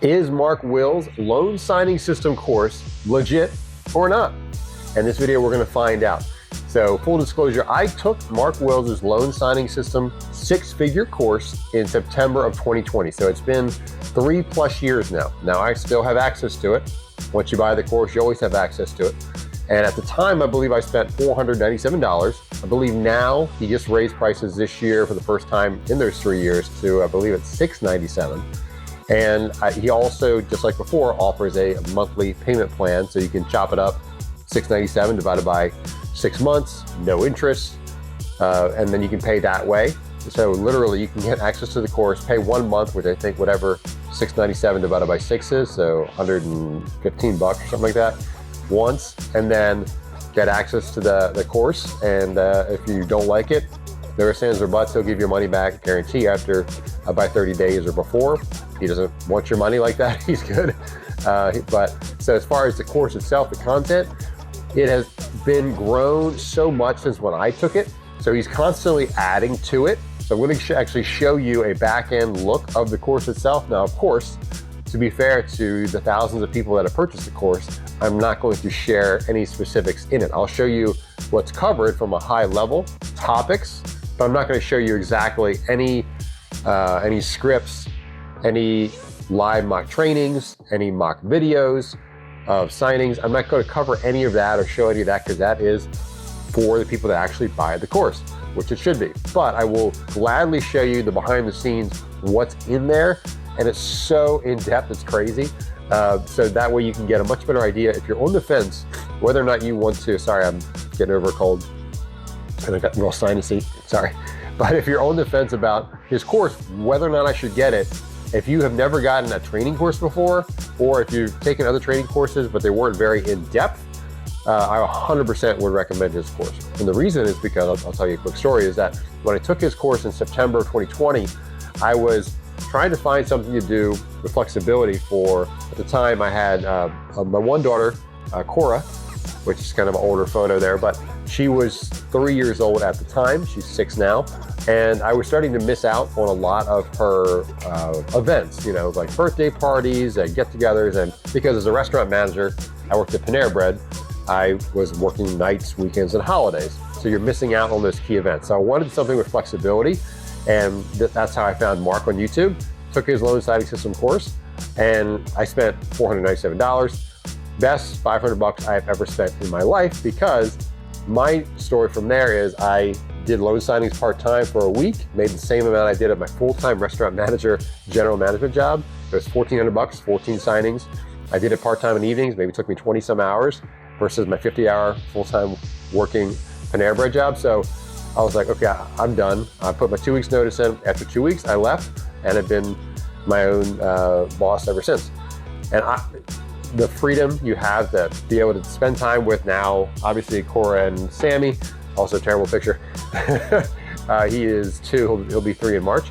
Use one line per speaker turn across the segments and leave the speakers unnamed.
Is Mark Will's loan signing system course legit or not? In this video, we're going to find out. So full disclosure, I took Mark Will's loan signing system 6-figure course in September of 2020. So it's been 3+ years now. Now I still have access to it. Once you buy the course, you always have access to it. And at the time, I believe I spent $497. I believe now he just raised prices this year for the first time in those 3 years to, I believe it's $697. And he also, just like before, offers a monthly payment plan. So you can chop it up, $697 divided by 6 months, no interest, and then you can pay that way. So literally you can get access to the course, pay 1 month, which I think whatever $697 divided by 6 is, so $115 or something like that, once, and then get access to the course. And if you don't like it, there are stands or buts, he'll give your money back guarantee after by 30 days or before. He doesn't want your money like that, he's good. But so as far as the course itself, the content, it has been grown so much since when I took it. So he's constantly adding to it. So I'm going to actually show you a back-end look of the course itself. Now, of course, to be fair to the thousands of people that have purchased the course, I'm not going to share any specifics in it. I'll show you what's covered from a high level, topics, but I'm not going to show you exactly any scripts, any live mock trainings, any mock videos of signings. I'm not going to cover any of that or show any of that because that is for the people that actually buy the course, which it should be. But I will gladly show you the behind the scenes, what's in there. And it's so in-depth, it's crazy. So that way you can get a much better idea if you're on the fence, whether or not you want to, sorry, I'm getting over a cold and I got real sinusy, sorry. But if you're on the fence about his course, whether or not I should get it, if you have never gotten a training course before, or if you've taken other training courses, but they weren't very in-depth, I 100% would recommend his course. And the reason is because, I'll tell you a quick story, is that when I took his course in September of 2020, I was trying to find something to do with flexibility for, at the time I had my one daughter, Cora, which is kind of an older photo there, but she was 3 years old at the time. She's 6 now. And I was starting to miss out on a lot of her events, you know, like birthday parties and get-togethers. And because as a restaurant manager, I worked at Panera Bread, I was working nights, weekends, and holidays. So you're missing out on those key events. So I wanted something with flexibility. And that's how I found Mark on YouTube, took his loan signing system course, and I spent $497. Best $500 I've ever spent in my life, because my story from there is I did loan signings part-time for a week, made the same amount I did at my full-time restaurant manager, general management job. It was $1,400, 14 signings. I did it part-time in evenings, maybe it took me 20 some hours versus my 50-hour full-time working Panera Bread job. So I was like, okay, I'm done. I put my 2 weeks notice in. After 2 weeks, I left and have been my own boss ever since. And the freedom you have to be able to spend time with now, obviously Cora and Sammy, also a terrible picture. He is 2, he'll be 3 in March.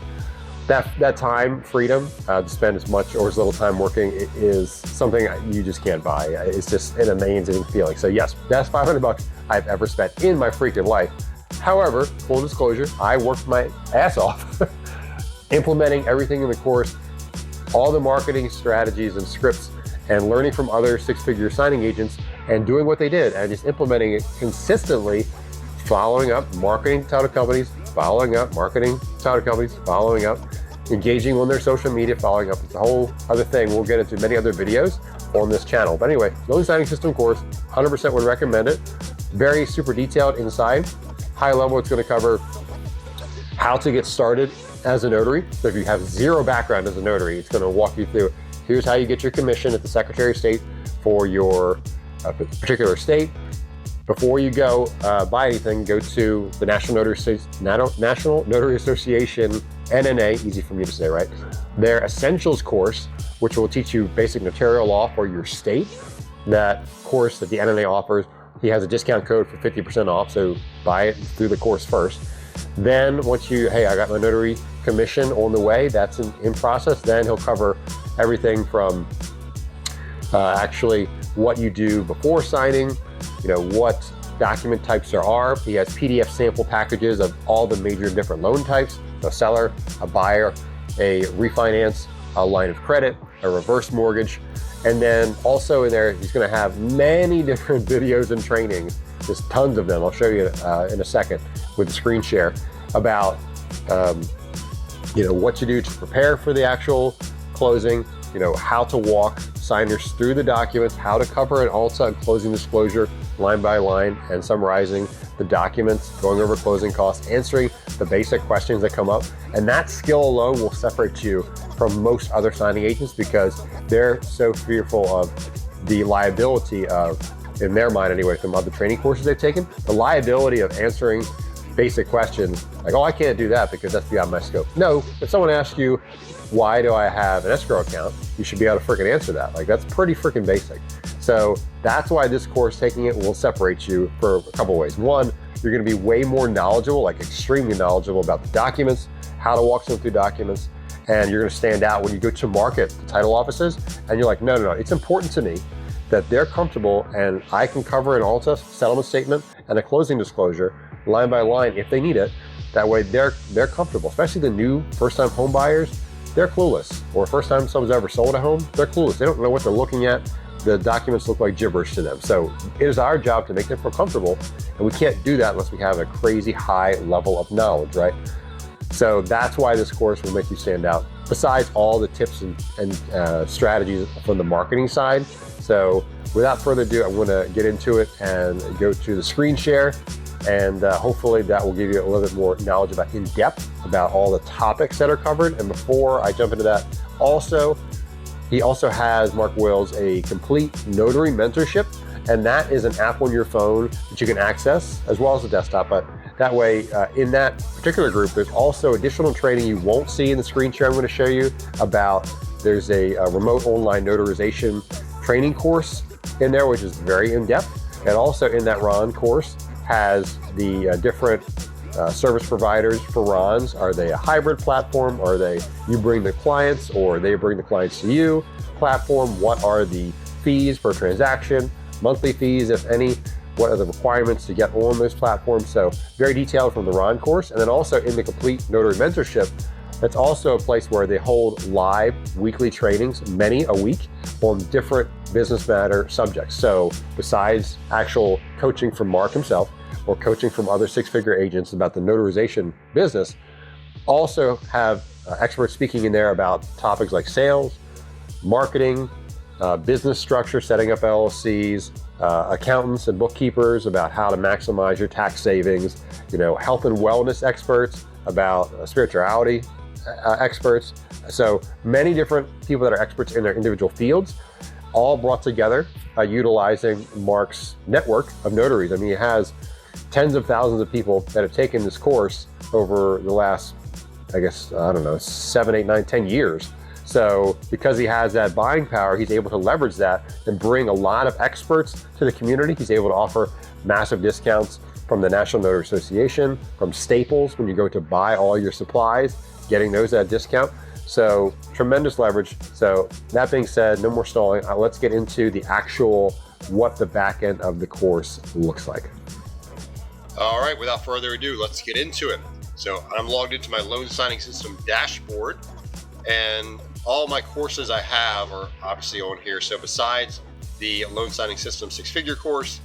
That time, freedom to spend as much or as little time working is something you just can't buy. It's just an amazing feeling. So yes, best $500 I've ever spent in my freaking life. However, full disclosure, I worked my ass off implementing everything in the course, all the marketing strategies and scripts, and learning from other 6-figure signing agents and doing what they did and just implementing it consistently, following up, marketing to other companies, following up, marketing to other companies, following up, engaging on their social media, following up. It's a whole other thing. We'll get into many other videos on this channel. But anyway, loan signing system course, 100% would recommend it. Very super detailed inside. High level, it's going to cover how to get started as a notary. So if you have zero background as a notary, it's going to walk you through, here's how you get your commission at the Secretary of State for your particular state. Before you go buy anything, go to the National Notary Association, NNA, easy for me to say, right? Their Essentials course, which will teach you basic notarial law for your state. That course that the NNA offers, he has a discount code for 50% off, so buy it through the course first. Then once you, hey, I got my notary commission on the way, that's in process, then he'll cover everything from actually what you do before signing, you know, what document types there are. He has PDF sample packages of all the major different loan types, a seller, a buyer, a refinance, a line of credit, a reverse mortgage. And then also in there, he's going to have many different videos and trainings. There's tons of them. I'll show you in a second with the screen share about what to do to prepare for the actual closing, how to walk signers through the documents, how to cover an ALTA and closing disclosure line by line and summarizing the documents, going over closing costs, answering the basic questions that come up. And that skill alone will separate you from most other signing agents because they're so fearful of the liability of, in their mind anyway, from other training courses they've taken, the liability of answering basic questions like, oh, I can't do that because that's beyond my scope. No, if someone asks you, why do I have an escrow account? You should be able to freaking answer that. Like, that's pretty freaking basic. So that's why this course, taking it, will separate you for a couple ways. One, you're gonna be way more knowledgeable, like extremely knowledgeable about the documents, how to walk them through documents, and you're gonna stand out when you go to market to title offices, and you're like, no, it's important to me that they're comfortable and I can cover an ALTA settlement statement and a closing disclosure line by line if they need it. That way they're comfortable, especially the new first-time home buyers. They're clueless, or first time someone's ever sold a home, they're clueless. They don't know what they're looking at. The documents look like gibberish to them. So it is our job to make them feel comfortable, and we can't do that unless we have a crazy high level of knowledge, right? So that's why this course will make you stand out, besides all the tips and strategies from the marketing side. So without further ado, I'm gonna get into it and go to the screen share, and hopefully that will give you a little bit more knowledge about in depth about all the topics that are covered. And before I jump into that, he also has, Mark Wills, a complete notary mentorship, and that is an app on your phone that you can access as well as the desktop. But that way, in that particular group, there's also additional training you won't see in the screen share I'm going to show you about. There's a remote online notarization training course in there, which is very in-depth. And also in that RON course has the different service providers for RONs. Are they a hybrid platform? Are they you bring the clients or they bring the clients to you platform? What are the fees per transaction, monthly fees, if any? What are the requirements to get on those platforms? So very detailed from the RON course. And then also in the complete notary mentorship, that's also a place where they hold live weekly trainings, many a week, on different business matter subjects. So besides actual coaching from Mark himself or coaching from other six-figure agents about the notarization business, also have experts speaking in there about topics like sales, marketing, business structure, setting up LLCs, accountants and bookkeepers about how to maximize your tax savings, health and wellness experts about spirituality experts. So many different people that are experts in their individual fields, all brought together utilizing Mark's network of notaries. I mean, he has tens of thousands of people that have taken this course over the last, 7, 8, 9, 10 years. So because he has that buying power, he's able to leverage that and bring a lot of experts to the community. He's able to offer massive discounts from the National Notary Association, from Staples when you go to buy all your supplies, getting those at a discount. So tremendous leverage. So that being said, no more stalling. Let's get into the actual, what the back end of the course looks like.
All right, without further ado, let's get into it. So I'm logged into my loan signing system dashboard, and all my courses I have are obviously on here. So besides the loan signing system six-figure course,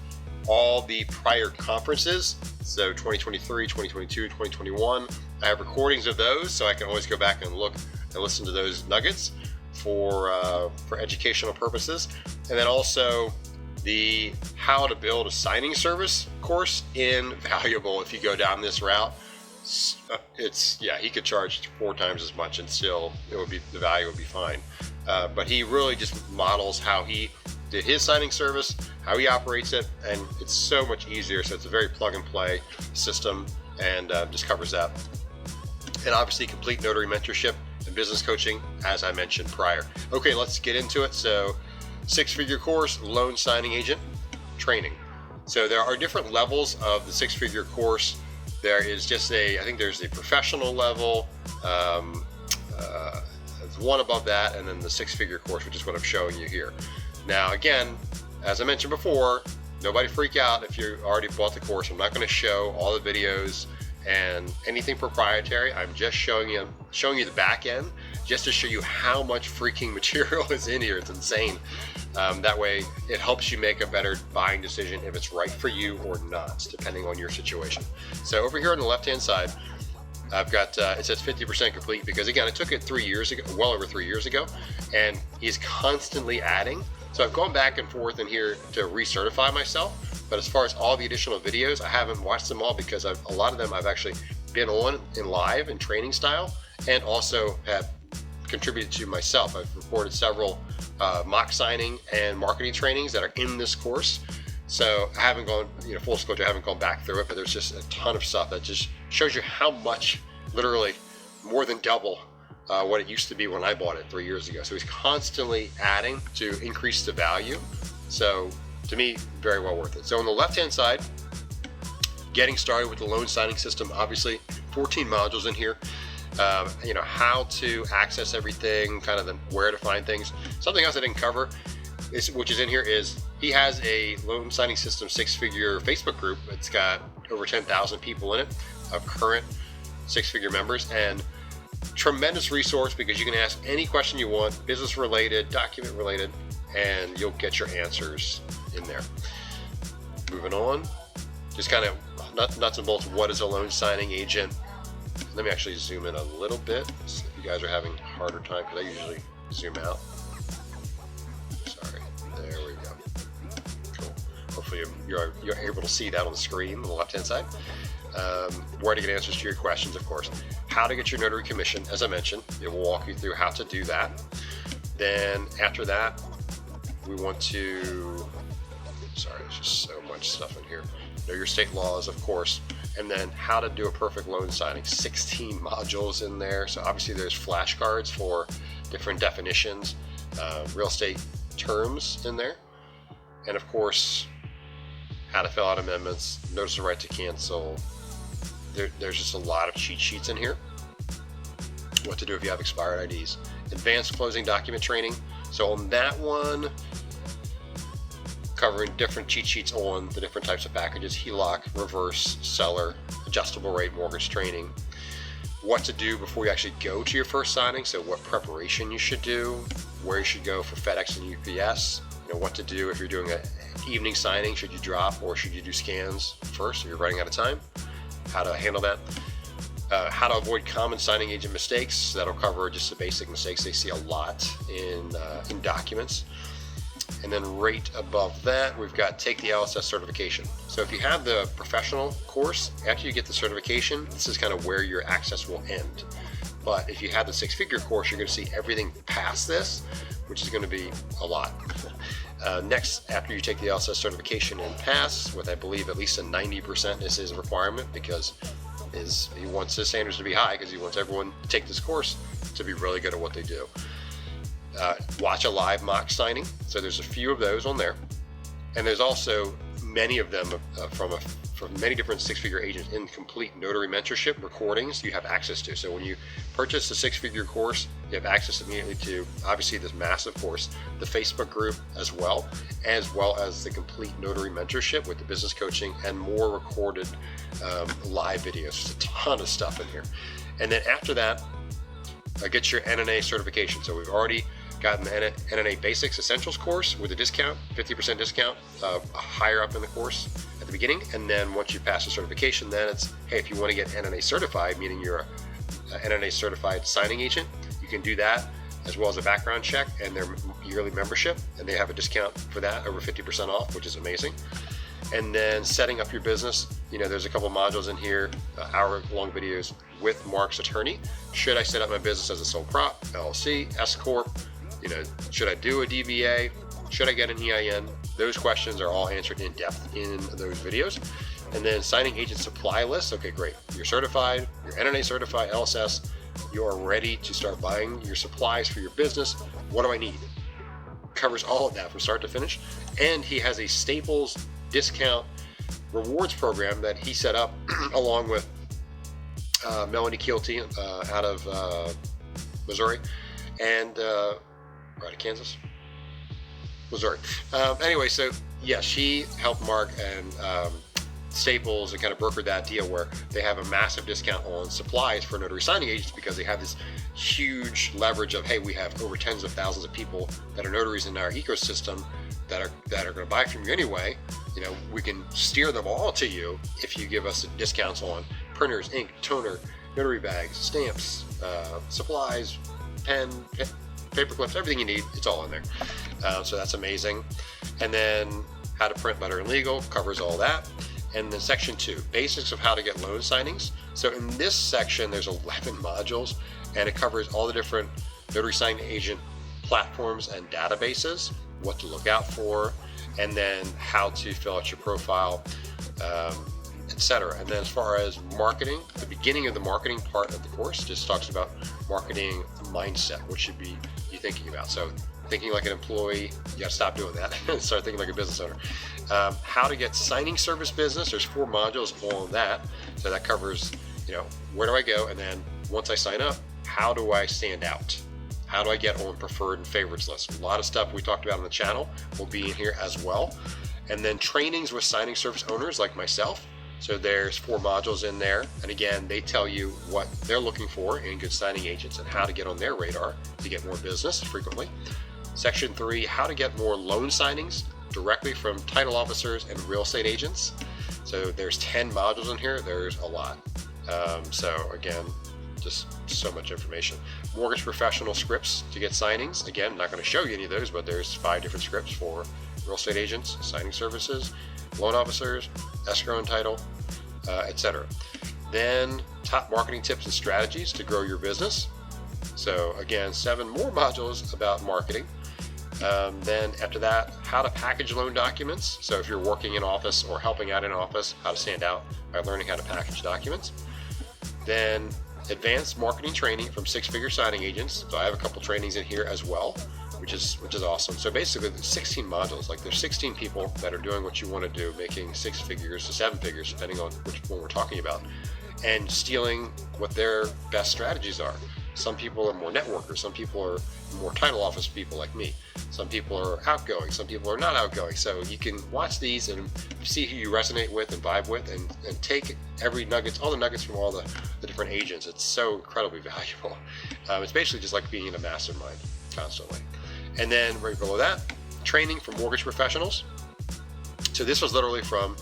all the prior conferences, so 2023, 2022, 2021, I have recordings of those, so I can always go back and look and listen to those nuggets for educational purposes. And then also the how to build a signing service course, invaluable if you go down this route. He could charge 4 times as much and still the value would be fine. But he really just models how he did his signing service, how he operates it, and it's so much easier. So it's a very plug and play system, and just covers that. And obviously complete notary mentorship and business coaching, as I mentioned prior. Okay, let's get into it. So six-figure course, loan signing agent training. So there are different levels of the six-figure course. There is just I think there's a professional level, one above that, and then the six-figure course, which is what I'm showing you here. Now, again, as I mentioned before, nobody freak out if you already bought the course. I'm not going to show all the videos and anything proprietary. I'm just showing you the back end just to show you how much freaking material is in here. It's insane. That way it helps you make a better buying decision if it's right for you or not, depending on your situation. So over here on the left hand side, I've got it says 50% complete, because again, I took it 3 years ago, well over 3 years ago, and he's constantly adding. So I've gone back and forth in here to recertify myself, but as far as all the additional videos, I haven't watched them all, because a lot of them I've actually been on in live and training style, and also have contributed to myself. I've recorded several mock signing and marketing trainings that are in this course. So I haven't gone, full disclosure, I haven't gone back through it, but there's just a ton of stuff that just shows you how much, literally more than double what it used to be when I bought it 3 years ago. So he's constantly adding to increase the value. So to me, very well worth it. So on the left-hand side, getting started with the loan signing system, obviously 14 modules in here. How to access everything, kind of where to find things. Something else I didn't cover, which is in here, is he has a loan signing system 6-figure Facebook group. It's got over 10,000 people in it of current 6-figure members, and tremendous resource, because you can ask any question you want, business related, document related, and you'll get your answers in there. Moving on, just kind of nuts and bolts. What is a loan signing agent? Let me actually zoom in a little bit, so if you guys are having a harder time, because I usually zoom out. Sorry, there we go. Cool. Hopefully you're able to see that on the screen on the left-hand side. Where to get answers to your questions, of course. How to get your notary commission, as I mentioned. It will walk you through how to do that. Then after that, we want to, sorry, there's just so much stuff in here. Know your state laws, of course. And then how to do a perfect loan signing. 16 modules in there. So obviously there's flashcards for different definitions, real estate terms in there. And of course, how to fill out amendments, notice of right to cancel. There's just a lot of cheat sheets in here. What to do if you have expired IDs. Advanced closing document training. So on that one, covering different cheat sheets on the different types of packages: HELOC, reverse, seller, adjustable rate mortgage training. What to do before you actually go to your first signing. So what preparation you should do, where you should go for FedEx and UPS. What to do if you're doing an evening signing. Should you drop or should you do scans first if you're running out of time? How to handle that. How to avoid common signing agent mistakes. That'll cover just the basic mistakes they see a lot in documents. And then right above that, we've got take the LSS certification. So if you have the professional course, after you get the certification, this is kind of where your access will end. But if you have the 6-figure course, you're going to see everything past this, which is going to be a lot. Next, after you take the LSS certification and pass, with I believe at least a 90% is his requirement, because he wants his standards to be high, because he wants everyone to take this course to be really good at what they do. Watch a live mock signing. So there's a few of those on there, and there's also many of them from many different 6-figure agents in complete notary mentorship recordings you have access to. So when you purchase the 6-figure course, you have access immediately to obviously this massive course, the Facebook group as well as the complete notary mentorship with the business coaching and more recorded live videos. There's a ton of stuff in here. And then after that, get your NNA certification. So we've already gotten the NNA Basics Essentials course with a discount, 50% discount, higher up in the course at the beginning. And then once you pass the certification, then it's, hey, if you want to get NNA certified, meaning you're a NNA certified signing agent, you can do that, as well as a background check and their yearly membership. And they have a discount for that, over 50% off, which is amazing. And then setting up your business, there's a couple modules in here, hour-long videos with Mark's attorney. Should I set up my business as a sole prop, LLC, S Corp? Should I do a DBA? Should I get an EIN? Those questions are all answered in depth in those videos. And then signing agent supply list. Okay, great. You're certified, you're NNA certified, LSS. You are ready to start buying your supplies for your business. What do I need? Covers all of that from start to finish. And he has a Staples discount rewards program that he set up along with Melanie Keelty out of Missouri and right, Kansas, Missouri. Anyway, so yeah, she helped Mark and Staples and kind of brokered that deal where they have a massive discount on supplies for notary signing agents because they have this huge leverage of, hey, we have over tens of thousands of people that are notaries in our ecosystem that are going to buy from you anyway. You know, we can steer them all to you if you give us discounts on printers, ink, toner, notary bags, stamps, supplies, pen, paper clips, everything you need. It's all in there. So that's amazing. And then how to print letter and legal covers all that. And then section 2, basics of how to get loan signings. So in this section, there's 11 modules, and it covers all the different notary signing agent platforms and databases, what to look out for, and then how to fill out your profile, etc. And then as far as marketing, the beginning of the marketing part of the course just talks about marketing mindset, what should be you thinking about. So thinking like an employee, you got to stop doing that and start thinking like a business owner. How to get signing service business, there's 4 modules on that. So that covers, you know, where do I go? And then once I sign up, how do I stand out? How do I get on preferred and favorites list? A lot of stuff we talked about on the channel will be in here as well. And then trainings with signing service owners like myself. So there's 4 modules in there. And again, they tell you what they're looking for in good signing agents and how to get on their radar to get more business frequently. Section 3, how to get more loan signings directly from title officers and real estate agents. So there's 10 modules in here. There's a lot. So again, just so much information. Mortgage professional scripts to get signings. Again, I'm not going to show you any of those, but there's 5 different scripts for real estate agents, signing services, loan officers, escrow and title, etc. Then top marketing tips and strategies to grow your business. So again, 7 more modules about marketing. Then after that, how to package loan documents. So if you're working in office or helping out in office, how to stand out by learning how to package documents. Then advanced marketing training from 6-figure signing agents. So I have a couple trainings in here as well, which is awesome. So basically there's 16 modules. Like there's 16 people that are doing what you want to do, making 6 figures to 7 figures, depending on which one we're talking about, and stealing what their best strategies are. Some people are more networkers. Some people are more title office people like me. Some people are outgoing. Some people are not outgoing. So you can watch these and see who you resonate with and vibe with, and take every nuggets, all the nuggets from all the different agents. It's so incredibly valuable. It's basically just like being in a mastermind constantly. And then right below that, training for mortgage professionals. So this was literally from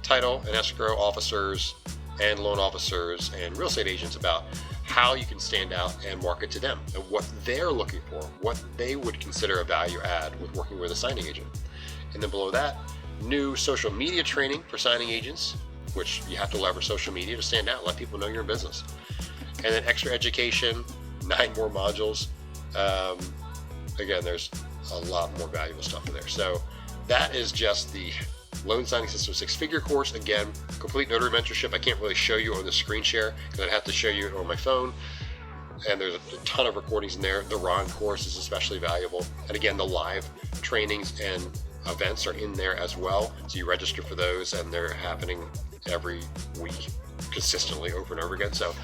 title and escrow officers and loan officers and real estate agents about how you can stand out and market to them and what they're looking for, what they would consider a value add with working with a signing agent. And then below that, new social media training for signing agents, which you have to leverage social media to stand out, let people know you're in business. And then extra education, 9 more modules. Again, there's a lot more valuable stuff in there. So that is just the Loan Signing System 6-figure course. Again, complete notary mentorship. I can't really show you on the screen share because I'd have to show you it on my phone. And there's a ton of recordings in there. The Ron course is especially valuable. And again, the live trainings and events are in there as well. So you register for those, and they're happening every week consistently over and over again. So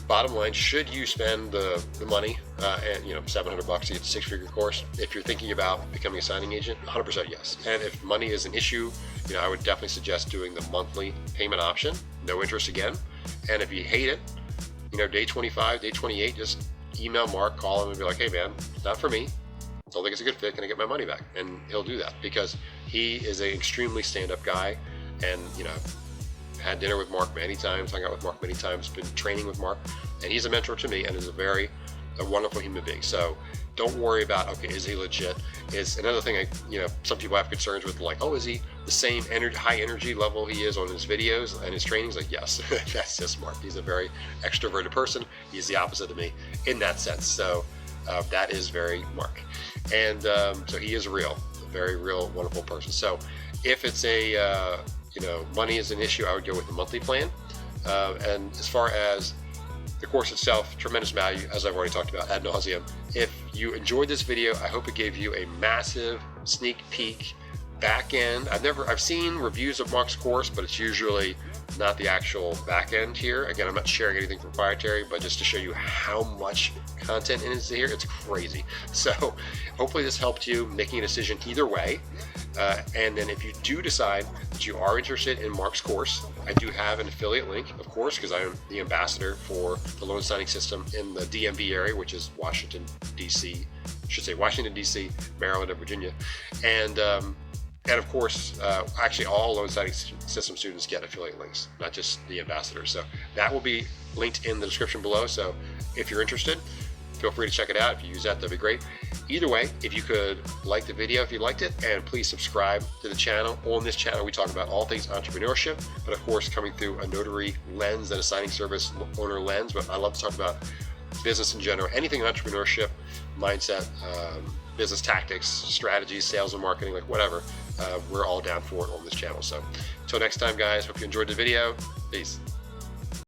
bottom line, should you spend the money, and $700 to get the 6-figure course? If you're thinking about becoming a signing agent, 100% yes. And if money is an issue, I would definitely suggest doing the monthly payment option, no interest again. And if you hate it, day 25, day 28, just email Mark, call him, and be like, hey man, not for me. Don't think it's a good fit. Can I get my money back? And he'll do that because he is an extremely stand-up guy, and had dinner with Mark many times, hung out with Mark many times, been training with Mark, and he's a mentor to me and is a wonderful human being. So don't worry about, okay, is he legit? Is another thing some people have concerns with, like, oh, is he the same high energy level he is on his videos and his trainings? Like, yes, that's just Mark. He's a very extroverted person. He's the opposite of me in that sense. So that is very Mark. And so he is real, a very real, wonderful person. So if it's money is an issue, I would go with the monthly plan. And as far as the course itself, tremendous value, as I've already talked about ad nauseum. If you enjoyed this video, I hope it gave you a massive sneak peek back end, I've seen reviews of Mark's course, but it's usually not the actual back end here. Again, I'm not sharing anything proprietary, but just to show you how much content is here, it's crazy. So hopefully this helped you making a decision either way. And then if you do decide that you are interested in Mark's course, I do have an affiliate link, of course, because I am the ambassador for the loan signing system in the DMV area, which is Washington, D.C., I should say Washington, D.C., Maryland, and Virginia. And of course, actually all loan signing system students get affiliate links, not just the ambassadors. So that will be linked in the description below. So if you're interested, feel free to check it out. If you use that, that'd be great. Either way, if you could like the video if you liked it, and please subscribe to the channel. On this channel, we talk about all things entrepreneurship, but of course, coming through a notary lens and a signing service owner lens. But I love to talk about business in general, anything entrepreneurship, mindset, business tactics, strategies, sales and marketing, like whatever. We're all down for it on this channel. So until next time, guys, hope you enjoyed the video. Peace.